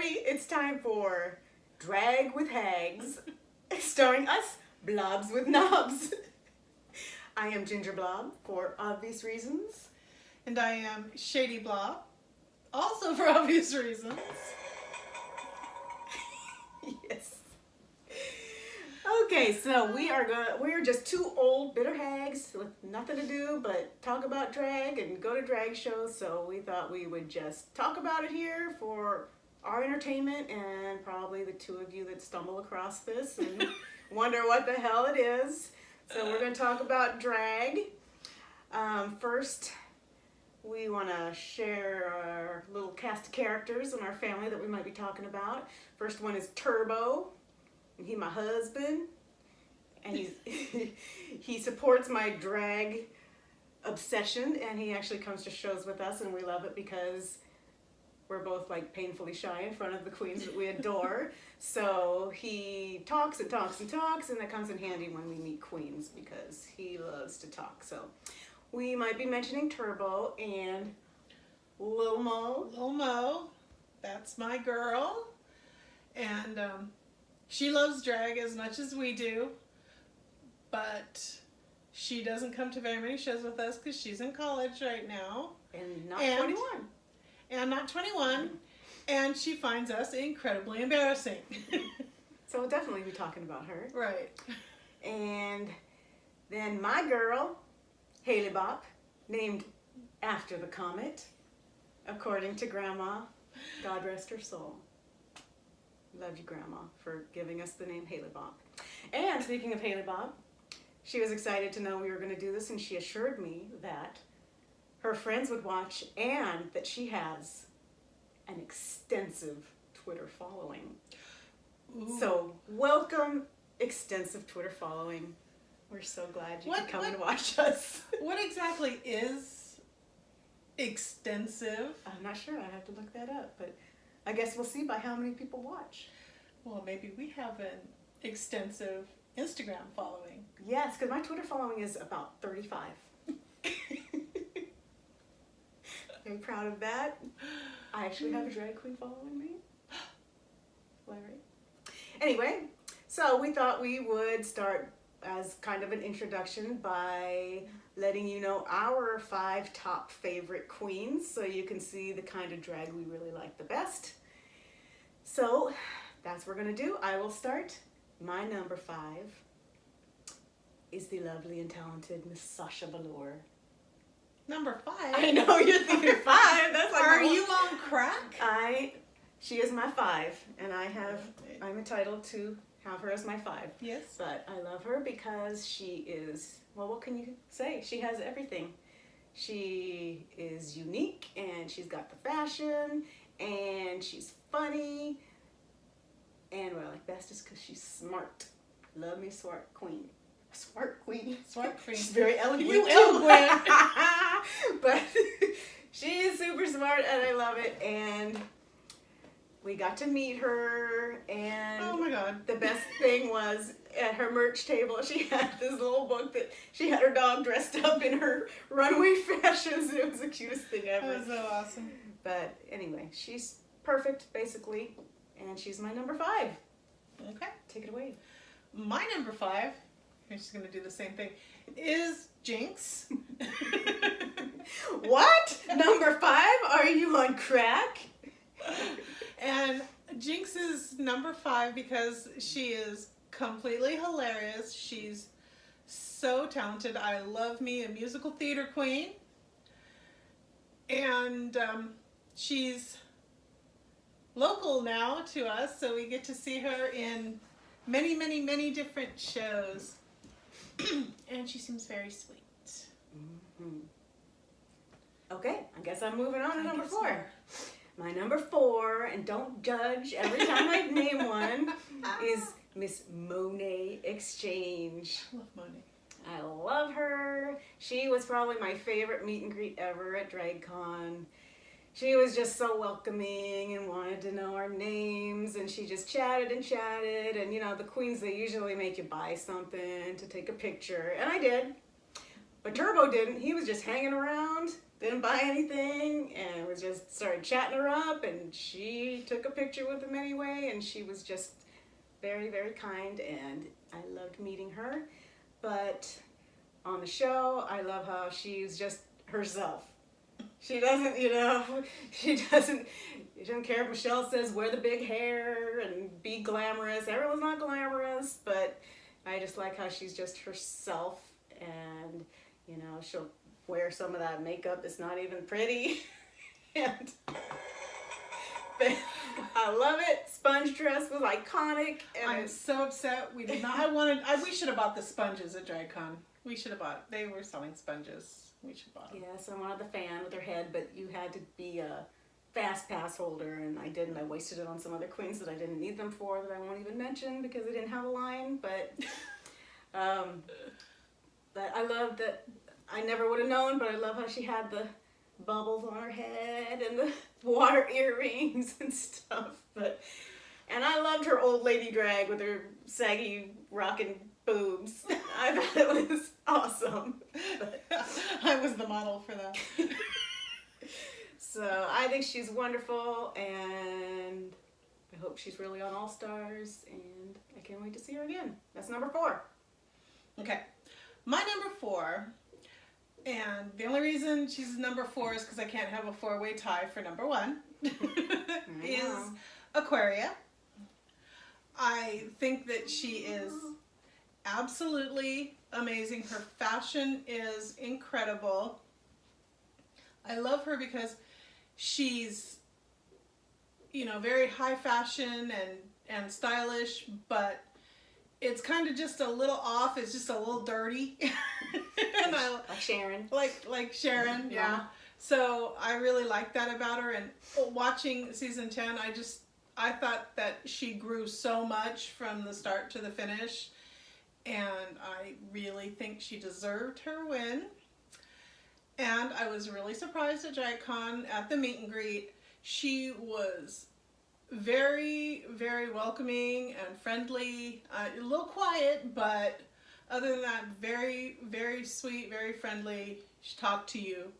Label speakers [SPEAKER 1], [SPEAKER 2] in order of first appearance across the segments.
[SPEAKER 1] everybody. It's time for Drag with Hags, starring us, Blobs with Knobs. I am Ginger Blob, for obvious reasons.
[SPEAKER 2] And I am Shady Blob, also for obvious reasons.
[SPEAKER 1] Yes. Okay, so we're just two old bitter hags with nothing to do but talk about drag and go to drag shows, so we thought we would just talk about it here for our entertainment and probably the two of you that stumble across this and wonder what the hell it is. So we're going to talk about drag. First, we want to share our little cast of characters in our family that we might be talking about. First one is Turbo. And he's my husband, and he supports my drag obsession, and he actually comes to shows with us, and we love it because we're both like painfully shy in front of the queens that we adore. So he talks and talks and talks, and that comes in handy when we meet queens because he loves to talk. So we might be mentioning Turbo and Lil Mo.
[SPEAKER 2] Lil Mo, that's my girl, and she loves drag as much as we do, but she doesn't come to very many shows with us because she's in college right now.
[SPEAKER 1] And not 21.
[SPEAKER 2] And not 21. And she finds us incredibly embarrassing.
[SPEAKER 1] So we'll definitely be talking about her.
[SPEAKER 2] Right.
[SPEAKER 1] And then my girl, Haley Bop, named after the comet, according to Grandma. God rest her soul. Love you, Grandma, for giving us the name Haley Bop. And speaking of Haley Bop, she was excited to know we were going to do this, and she assured me that her friends would watch and that she has an extensive Twitter following. Ooh. So welcome, extensive Twitter following. We're so glad you could come and watch us.
[SPEAKER 2] What exactly is extensive?
[SPEAKER 1] I'm not sure. I have to look that up, but I guess we'll see by how many people watch.
[SPEAKER 2] Well, maybe we have an extensive Instagram following.
[SPEAKER 1] Yes, because my Twitter following is about 35. Very proud of that. I actually have a drag queen following me. Larry. Anyway, so we thought we would start as kind of an introduction by letting you know our 5 top favorite queens so you can see the kind of drag we really like the best. So that's what we're going to do. I will start. My number 5 is the lovely and talented Miss Sasha Velour.
[SPEAKER 2] Number 5?
[SPEAKER 1] I know, you're thinking 5. That's like
[SPEAKER 2] Are you on crack?
[SPEAKER 1] She is my 5, and I'm entitled to have her as my 5.
[SPEAKER 2] Yes.
[SPEAKER 1] But I love her because she is, well, what can you say? She has everything. She is unique, and she's got the fashion, and she's funny, and what I like best is because she's smart. Love me smart queen. Smart queen.
[SPEAKER 2] Smart queen.
[SPEAKER 1] She's very eloquent.
[SPEAKER 2] You eloquent.
[SPEAKER 1] But she is super smart, and I love it, and we got to meet her, and
[SPEAKER 2] oh my God,
[SPEAKER 1] the best thing was at her merch table, she had this little book that she had her dog dressed up in her runway fashions. It was the cutest thing ever.
[SPEAKER 2] That was so awesome.
[SPEAKER 1] But anyway, she's perfect, basically, and she's my number 5.
[SPEAKER 2] Okay.
[SPEAKER 1] Take it away.
[SPEAKER 2] My number 5, I'm just going to do the same thing, is Jinx.
[SPEAKER 1] What? Number 5? Are you on crack?
[SPEAKER 2] And Jinx is number 5 because she is completely hilarious. She's so talented. I love me a musical theater queen. And she's local now to us, so we get to see her in many, many, many different shows. And she seems very sweet.
[SPEAKER 1] Mm-hmm. Okay, I guess I'm moving on to number 4. My number 4, and don't judge every time I name one, is Miss Monet Exchange.
[SPEAKER 2] I love Monet.
[SPEAKER 1] I love her. She was probably my favorite meet and greet ever at DragCon. She was just so welcoming and wanted to know our names, and she just chatted and chatted, and you know, the queens, they usually make you buy something to take a picture, and I did. But Turbo didn't. He was just hanging around. didn't buy anything, and was just started chatting her up, and she took a picture with him anyway, and she was just very, very kind, and I loved meeting her. But on the show, I love how she's just herself. She doesn't, she doesn't care if Michelle says wear the big hair and be glamorous. Everyone's not glamorous, but I just like how she's just herself, and, she'll wear some of that makeup that's not even pretty. And but I love it. Sponge dress was iconic. And
[SPEAKER 2] I'm so upset. We did not. We should have bought the sponges at DragCon. We should have bought. They were selling sponges. We should have bought them.
[SPEAKER 1] Yes, I wanted the fan with her head, but you had to be a fast pass holder, and I didn't. I wasted it on some other queens that I didn't need them for, that I won't even mention because they didn't have a line. But I love that. I never would have known, but I love how she had the bubbles on her head and the water earrings and stuff. And I loved her old lady drag with her saggy rockin' boobs. I thought it was awesome.
[SPEAKER 2] I was the model for that.
[SPEAKER 1] So I think she's wonderful, and I hope she's really on All Stars, and I can't wait to see her again. That's number 4.
[SPEAKER 2] Okay. My number 4, and the only reason she's number 4 is because I can't have a 4-way tie for number 1, is Aquaria. I think that she is absolutely amazing. Her fashion is incredible. I love her because she's, very high fashion and stylish, but it's kind of just a little off. It's just a little dirty. And
[SPEAKER 1] like Sharon.
[SPEAKER 2] Like Sharon, yeah. So I really like that about her. And watching season 10, I thought that she grew so much from the start to the finish. And I really think she deserved her win. And I was really surprised at DragCon at the meet and greet. She was very, very welcoming and friendly. A little quiet, but other than that, very, very sweet, very friendly. She talked to you.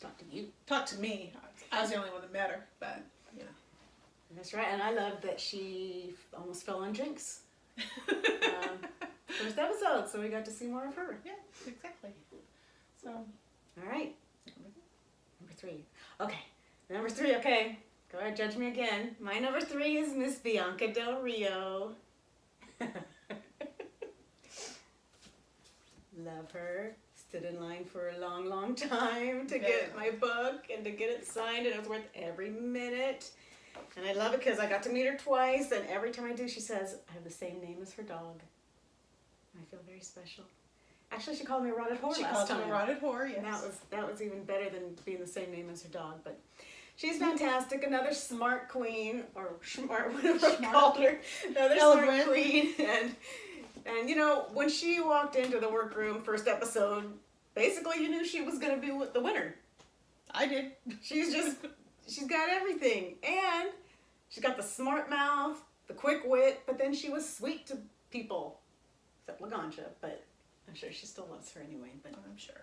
[SPEAKER 1] Talked to you.
[SPEAKER 2] Talked to me. I was the only one that met her, but,
[SPEAKER 1] That's right, and I love that she almost fell on Jinx. First episode, so we got to see more of her.
[SPEAKER 2] Yeah, exactly. So,
[SPEAKER 1] all right. Number 3. Okay. Number 3, okay. Go ahead, judge me again. My number 3 is Miss Bianca Del Rio. Love her. Stood in line for a long, long time to get my book and to get it signed, and it was worth every minute. And I love it because I got to meet her twice, and every time I do, she says, I have the same name as her dog. I feel very special. Actually, she called me a rotted whore last time.
[SPEAKER 2] She called you a rotted whore, yes.
[SPEAKER 1] And that was even better than being the same name as her dog. But she's fantastic. Another smart queen, or smart, whatever I called her. Another smart queen. And when she walked into the workroom, first episode, basically you knew she was going to be the winner.
[SPEAKER 2] I did.
[SPEAKER 1] She's got everything. And she's got the smart mouth, the quick wit, but then she was sweet to people. Except Laganja, but I'm sure she still loves her anyway. But
[SPEAKER 2] I'm sure.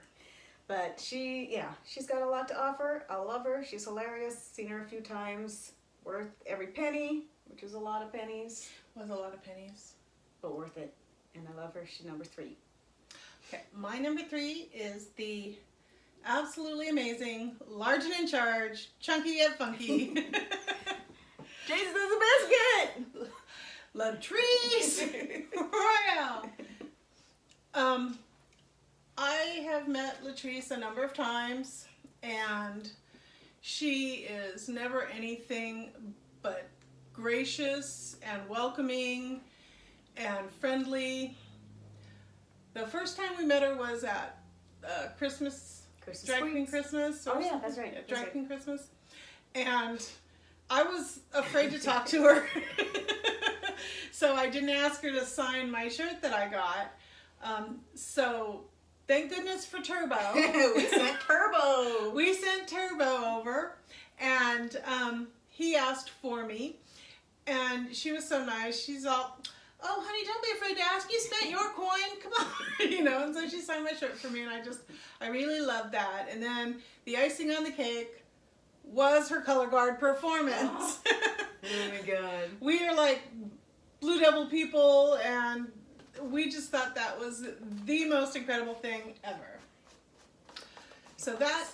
[SPEAKER 1] But she's got a lot to offer. I love her. She's hilarious. Seen her a few times. Worth every penny, which is a lot of pennies.
[SPEAKER 2] Was a lot of pennies.
[SPEAKER 1] But worth it. And I love her. She's number 3.
[SPEAKER 2] Okay, my number 3 is the absolutely amazing, large and in charge, chunky yet funky.
[SPEAKER 1] Jesus is the biscuit!
[SPEAKER 2] Latrice Royale. I have met Latrice a number of times, and she is never anything but gracious and welcoming and friendly. The first time we met her was at Christmas Drag Queen Christmas.
[SPEAKER 1] Oh yeah, that's right.
[SPEAKER 2] Drag Queen Christmas. And I was afraid to talk to her. So I didn't ask her to sign my shirt that I got. So thank goodness for Turbo.
[SPEAKER 1] We sent Turbo.
[SPEAKER 2] We sent Turbo over, and he asked for me. And she was so nice. She's all, oh, honey, don't be afraid to ask. You spent your coin. Come on. You know, and so she signed my shirt for me, and I really loved that. And then the icing on the cake was her color guard performance.
[SPEAKER 1] Oh my God.
[SPEAKER 2] We are like Blue Devil people, and we just thought that was the most incredible thing ever. So that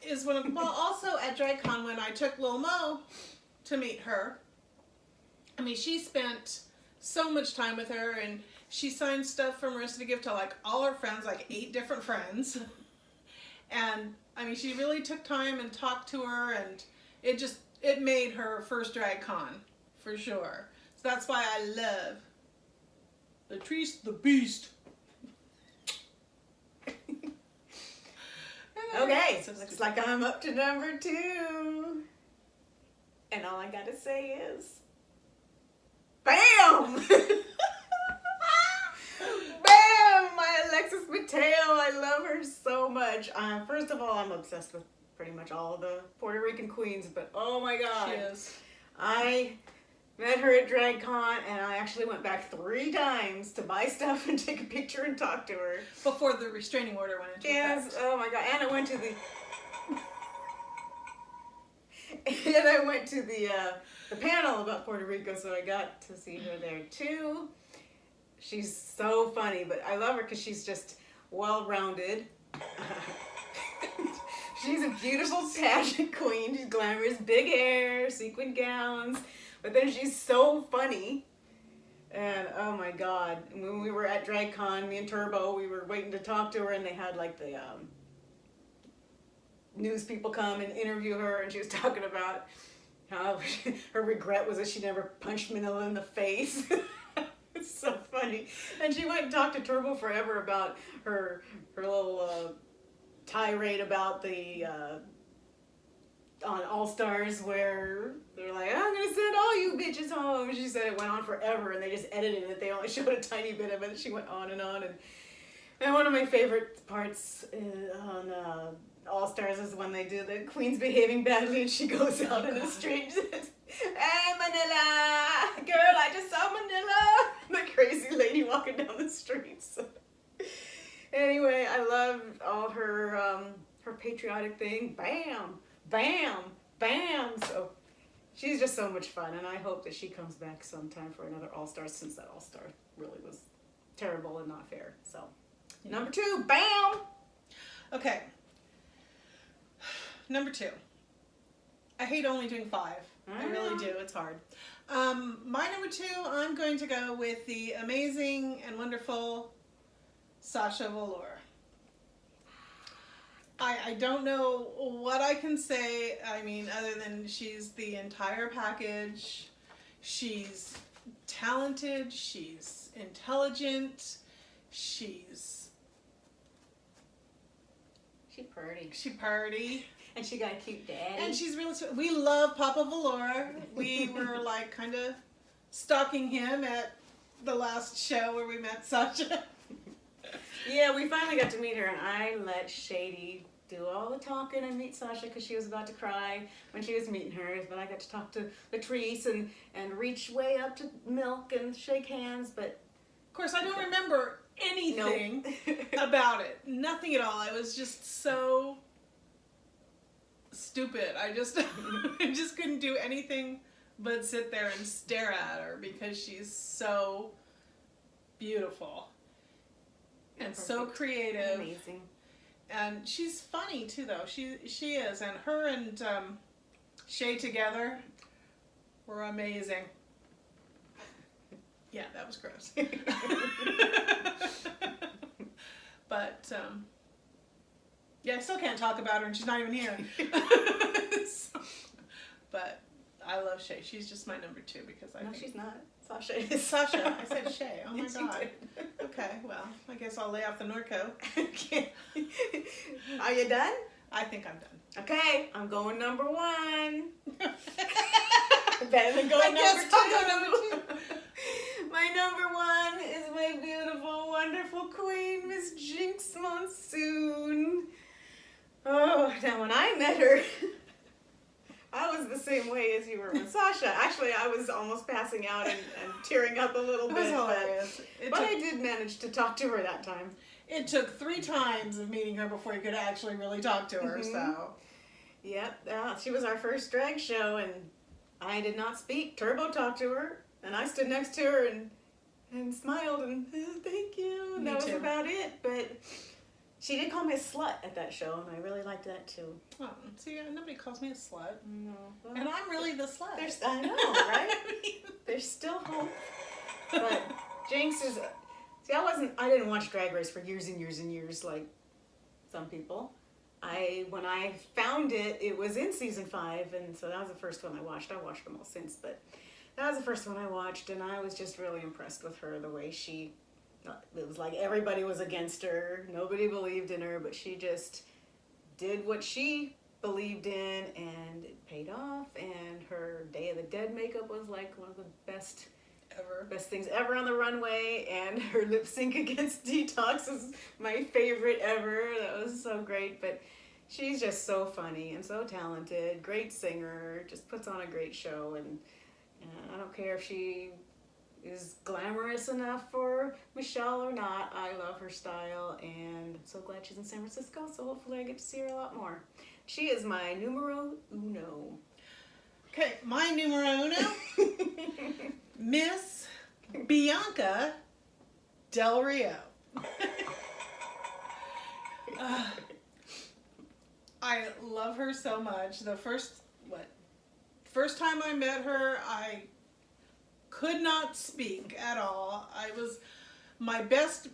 [SPEAKER 2] is one of, well, also at DragCon when I took Lil Mo to meet her. I mean, she spent so much time with her, and she signed stuff for Marissa to give to like all her friends, like 8 different friends. And I mean, she really took time and talked to her, and it made her first DragCon for sure. So that's why I love Latrice the Beast.
[SPEAKER 1] Okay, so looks like I'm up to number 2. And all I gotta say is, BAM! BAM! My Alexis Mateo, I love her so much. First of all, I'm obsessed with pretty much all of the Puerto Rican queens, but oh my God.
[SPEAKER 2] She is.
[SPEAKER 1] I met her at DragCon, and I actually went back 3 times to buy stuff and take a picture and talk to her.
[SPEAKER 2] Before the restraining order went into effect.
[SPEAKER 1] Oh my God, and I went to the panel about Puerto Rico, so I got to see her there too. She's so funny, but I love her because she's just well-rounded. She's a beautiful pageant queen. She's glamorous, big hair, sequin gowns, but then she's so funny. And oh my God, when we were at DragCon, me and Turbo, we were waiting to talk to her, and they had like the news people come and interview her, and she was talking about how her regret was that she never punched Manila in the face. It's so funny. And she went and talked to Turbo forever about her little tirade about the on All Stars, where they're like, I'm gonna send all you bitches home. She said it went on forever, and they just edited it. They only showed a tiny bit of it. She went on, and one of my favorite parts on All Stars is when they do the queen's behaving badly, and she goes out in the street and says, "Hey Manila, girl, I just saw Manila." The crazy lady walking down the streets. Anyway, I love all her patriotic thing. Bam, bam, bam. So she's just so much fun, and I hope that she comes back sometime for another All Star, since that All Star really was terrible and not fair. So number 2, bam.
[SPEAKER 2] Okay. Number 2. I hate only doing 5. I really do. It's hard. My number 2, I'm going to go with the amazing and wonderful Sasha Velour. I don't know what I can say, I mean, other than she's the entire package. She's talented, she's intelligent, she's pretty.
[SPEAKER 1] And she got a cute daddy.
[SPEAKER 2] And she's really sweet. We love Papa Velour. We were like kind of stalking him at the last show where we met Sasha.
[SPEAKER 1] Yeah, we finally got to meet her, and I let Shady do all the talking and meet Sasha because she was about to cry when she was meeting her. But I got to talk to Latrice and reach way up to Milk and shake hands. But
[SPEAKER 2] of course, I don't remember anything about it. Nothing at all. I was just so stupid. I just couldn't do anything but sit there and stare at her because she's so beautiful and so creative.
[SPEAKER 1] Amazing.
[SPEAKER 2] And she's funny too, though. She is, and her and Shay together were amazing. Yeah, that was gross. But yeah, I still can't talk about her, and she's not even here. So, but I love Shay. She's just my number 2 because I think
[SPEAKER 1] she's not. Sasha is.
[SPEAKER 2] Sasha. I said Shay. Oh my
[SPEAKER 1] Yes,
[SPEAKER 2] God.
[SPEAKER 1] you did.
[SPEAKER 2] Okay, well, I guess I'll lay off the Norco.
[SPEAKER 1] Okay. Are you done?
[SPEAKER 2] I think I'm done.
[SPEAKER 1] Okay, I'm going number 1. Better than going number 2.
[SPEAKER 2] I'll go number 2.
[SPEAKER 1] My number 1 is my beautiful, wonderful queen, Miss Jinx Monsoon. Oh, now when I met her, I was the same way as you were with Sasha. Actually, I was almost passing out and tearing up a little
[SPEAKER 2] It
[SPEAKER 1] bit.
[SPEAKER 2] was hilarious.
[SPEAKER 1] But I did manage to talk to her that time.
[SPEAKER 2] It took 3 times of meeting her before you could actually really talk to her. So.
[SPEAKER 1] Yep, she was our first drag show, and I did not speak. Turbo talked to her, and I stood next to her and smiled and thank you. And
[SPEAKER 2] Me
[SPEAKER 1] that was
[SPEAKER 2] too.
[SPEAKER 1] about it. But she did call me a slut at that show, and I really liked that too.
[SPEAKER 2] Oh, see, nobody calls me a slut.
[SPEAKER 1] No, well,
[SPEAKER 2] And I'm really the slut.
[SPEAKER 1] I know, right? There's still hope. But Jinx is. See, I didn't watch Drag Race for years and years and years like some people. When I found it, it was in season 5, and so that was the first one I watched. I watched them all since, but that was the first one I watched, and I was just really impressed with her, the way it was like everybody was against her, nobody believed in her, but she just did what she believed in, and it paid off, and her Day of the Dead makeup was like one of the best things ever on the runway, and her lip sync against Detox is my favorite ever. That was so great. But she's just so funny and so talented, great singer, just puts on a great show, and I don't care if she is glamorous enough for Michelle or not. I love her style, and I'm so glad she's in San Francisco, so hopefully I get to see her a lot more. She is my numero uno.
[SPEAKER 2] Okay, my numero uno, Miss Bianca Del Rio. I love her so much. The first time I met her, I could not speak at all. I was my best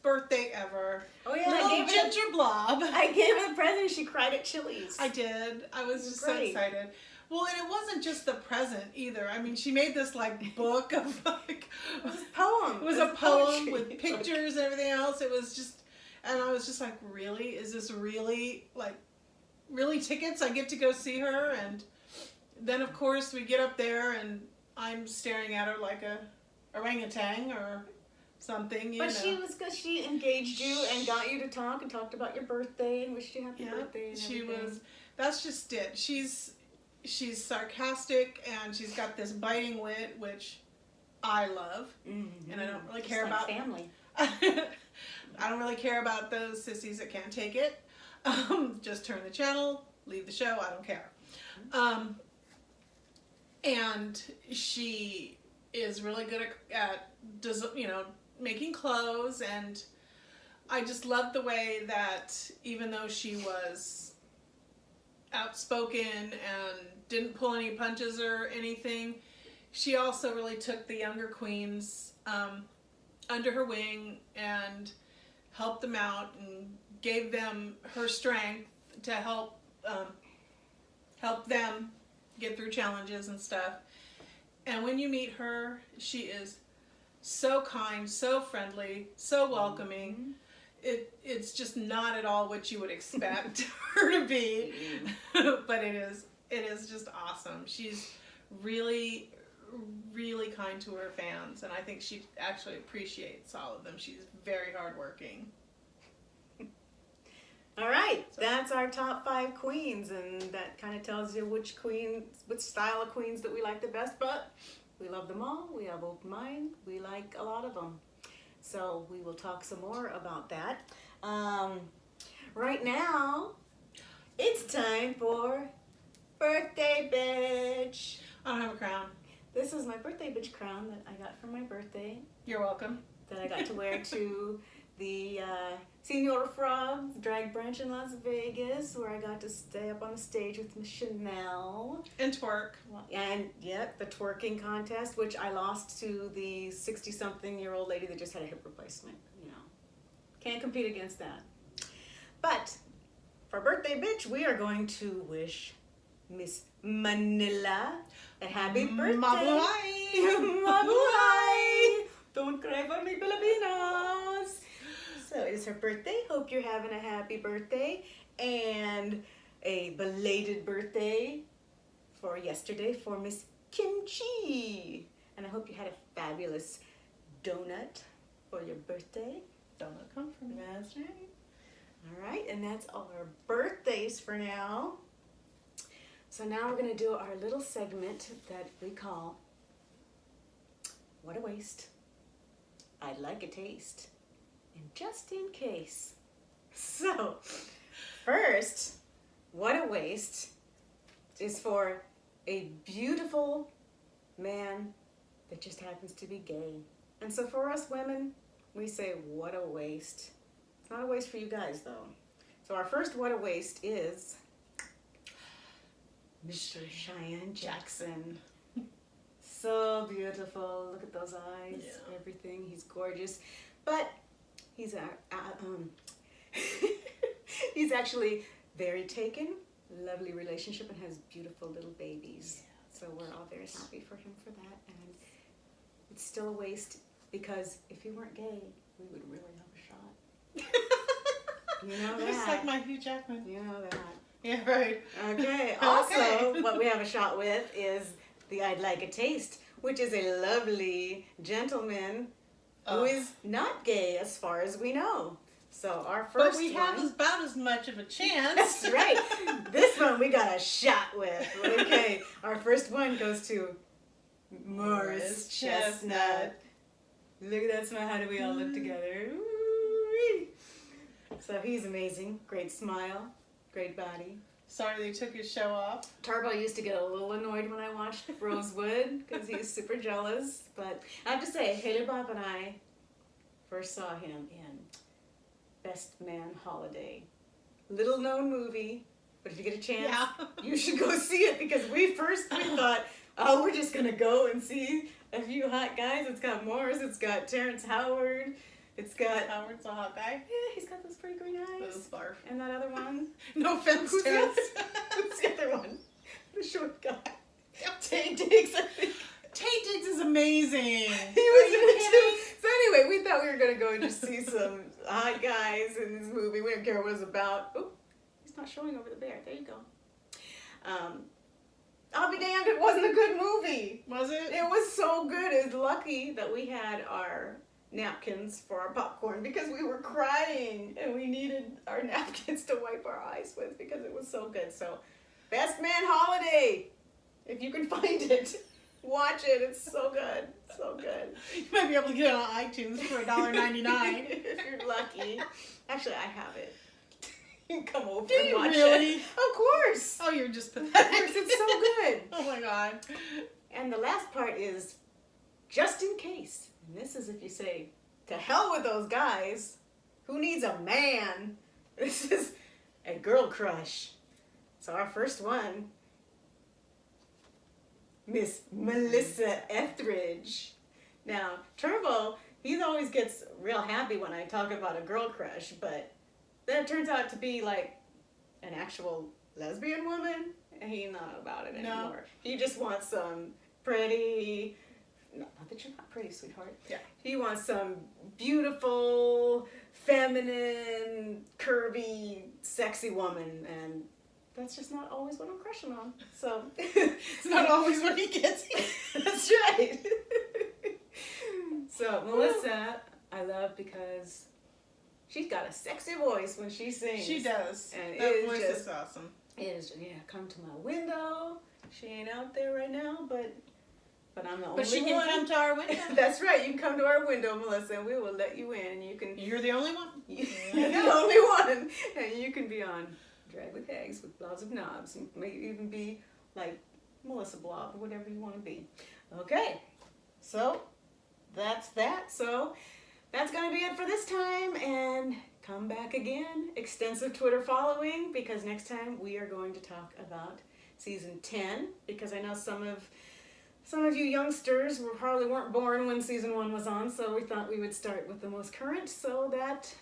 [SPEAKER 2] birthday ever.
[SPEAKER 1] Oh yeah,
[SPEAKER 2] Little ginger blob.
[SPEAKER 1] I gave her a present. She cried at Chili's.
[SPEAKER 2] I did. I was just so
[SPEAKER 1] Great.
[SPEAKER 2] excited. Well, and it wasn't just the present either. I mean, she made this like book of like
[SPEAKER 1] It was a poem.
[SPEAKER 2] It was a poem
[SPEAKER 1] poetry.
[SPEAKER 2] with pictures and everything else. It was just, and I was just like, really? Is this really really tickets? I get to go see her, and then of course we get up there and I'm staring at her like a orangutan or something. You know.
[SPEAKER 1] She was good. She engaged you and got you to talk and talked about your birthday and wished you happy birthday. And
[SPEAKER 2] she
[SPEAKER 1] everything.
[SPEAKER 2] was. That's just it. She's sarcastic, and she's got this biting wit, which I love, and I don't really care about
[SPEAKER 1] family.
[SPEAKER 2] I don't really care about those sissies that can't take it. Just turn the channel, leave the show. I don't care. And she is really good at making clothes, and I just love the way that even though she was outspoken and didn't pull any punches or anything, she also really took the younger queens under her wing and helped them out and gave them her strength to help them get through challenges and stuff. And when you meet her, she is so kind, so friendly, so welcoming. It's just not at all what you would expect her to be, but it is just awesome. She's really, really kind to her fans, and I think she actually appreciates all of them. She's very hardworking.
[SPEAKER 1] All right, that's our top 5 queens, and that kind of tells you which style of queens that we like the best, but we love them all. We have open mind. We like a lot of them. So we will talk some more about that. Right now, it's time for Birthday Bitch.
[SPEAKER 2] I don't have a crown.
[SPEAKER 1] This is my Birthday Bitch crown that I got for my birthday,
[SPEAKER 2] You're welcome.
[SPEAKER 1] that I got to wear to the Senora Frog's drag brunch in Las Vegas, where I got to stay up on the stage with Miss Chanel.
[SPEAKER 2] And twerk.
[SPEAKER 1] And yep, the twerking contest, which I lost to the 60-something-year-old lady that just had a hip replacement. You know, can't compete against that. But for Birthday Bitch, we are going to wish Miss Manila a happy birthday.
[SPEAKER 2] Mabuhay!
[SPEAKER 1] Mabuhay! Don't cry for me, Filipinos! So it is her birthday. Hope you're having a happy birthday and a belated birthday for yesterday for Miss Kimchi. And I hope you had a fabulous donut for your birthday.
[SPEAKER 2] Donut come from me.
[SPEAKER 1] That's right. All right, and that's all our birthdays for now. So now we're going to do our little segment that we call What a Waste. I'd like a taste. And just in case. So, first, what a waste is for a beautiful man that just happens to be gay. And so for us women, we say, what a waste. It's not a waste for you guys, though. So our first what a waste is Mr. Cheyenne Jackson. So beautiful. Look at those eyes.
[SPEAKER 2] Yeah.
[SPEAKER 1] Everything. He's gorgeous. But he's he's actually very taken, lovely relationship, and has beautiful little babies. Yeah. So we're all very happy for him for that. And it's still a waste because if he weren't gay, we would really have a shot. You know that.
[SPEAKER 2] Just like my Hugh Jackman.
[SPEAKER 1] You know that.
[SPEAKER 2] Yeah, right.
[SPEAKER 1] Okay. Also, what we have a shot with is the I'd Like a Taste, which is a lovely gentleman who is not gay as far as we know. So our first
[SPEAKER 2] But we have about as much of a chance.
[SPEAKER 1] That's right. This one we got a shot with. Okay. Our first one goes to Morris Chestnut. Look at that smile. How do we all look together? Ooh-wee. So he's amazing. Great smile. Great body.
[SPEAKER 2] Sorry they took his show off.
[SPEAKER 1] Turbo used to get a little annoyed when I watched Rosewood because he's super jealous. But I have to say, Haley Bob and I first saw him in Best Man Holiday. Little known movie, but if you get a chance, you should go see it because we thought, oh, we're just going to go and see a few hot guys. It's got Morris, it's got Terrence Howard. It's got...
[SPEAKER 2] Howard's a hot guy.
[SPEAKER 1] Yeah, he's got those pretty green eyes.
[SPEAKER 2] Those barf.
[SPEAKER 1] And that other one.
[SPEAKER 2] No offense,
[SPEAKER 1] Who's
[SPEAKER 2] Terrence.
[SPEAKER 1] Who's the other one? The short guy. Tay Diggs, I think.
[SPEAKER 2] Tay Diggs is amazing.
[SPEAKER 1] He was in it too. So anyway, we thought we were going to go and just see some hot guys in this movie. We didn't care what it was about. Oh, he's not showing over the bear. There you go. I'll be damned, it wasn't a good movie.
[SPEAKER 2] Was it?
[SPEAKER 1] It was so good. It's lucky that we had our napkins for our popcorn because we were crying and we needed our napkins to wipe our eyes with because it was so good. So, Best Man Holiday, if you can find it, watch it. It's so good, so good.
[SPEAKER 2] You might be able to get it on iTunes for $1.99
[SPEAKER 1] if you're lucky. Actually, I have it. You can come over
[SPEAKER 2] Do
[SPEAKER 1] and
[SPEAKER 2] you
[SPEAKER 1] watch
[SPEAKER 2] really?
[SPEAKER 1] it. Of course.
[SPEAKER 2] Oh, you're just pathetic.
[SPEAKER 1] Of course, it's so good.
[SPEAKER 2] Oh my God.
[SPEAKER 1] And the last part is just in case. And this is if you say, to hell with those guys. Who needs a man? This is a girl crush. So our first one, Miss Melissa Etheridge. Now, Turbo, he always gets real happy when I talk about a girl crush, but then it turns out to be like an actual lesbian woman, and he's not about it anymore. He just wants some pretty... Not that you're not pretty, sweetheart.
[SPEAKER 2] Yeah.
[SPEAKER 1] He wants some beautiful, feminine, curvy, sexy woman, and that's just not always what I'm crushing on. So
[SPEAKER 2] it's not always what he gets.
[SPEAKER 1] That's right. So Melissa, I love because she's got a sexy voice when she sings.
[SPEAKER 2] She does.
[SPEAKER 1] And
[SPEAKER 2] that voice is awesome.
[SPEAKER 1] It is, yeah, come to my window. She ain't out there right now, but I'm the only one.
[SPEAKER 2] But she can come to our window.
[SPEAKER 1] That's right. You can come to our window, Melissa, and we will let you in. You can.
[SPEAKER 2] You're the only one.
[SPEAKER 1] You're the only one, and you can be on Drag with Hags with Blobs of Knobs, and maybe even be like Melissa Blob or whatever you want to be. Okay, so that's that. So that's gonna be it for this time, and come back again. Extensive Twitter following because next time we are going to talk about season 10 because I know some of you youngsters probably weren't born when season 1 was on, so we thought we would start with the most current so that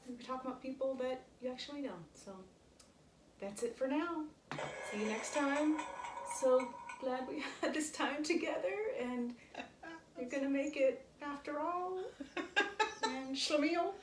[SPEAKER 1] we could talk about people that you actually know. So that's it for now. See you next time. So glad we had this time together, and you're going to make it after all. And Schlemiel.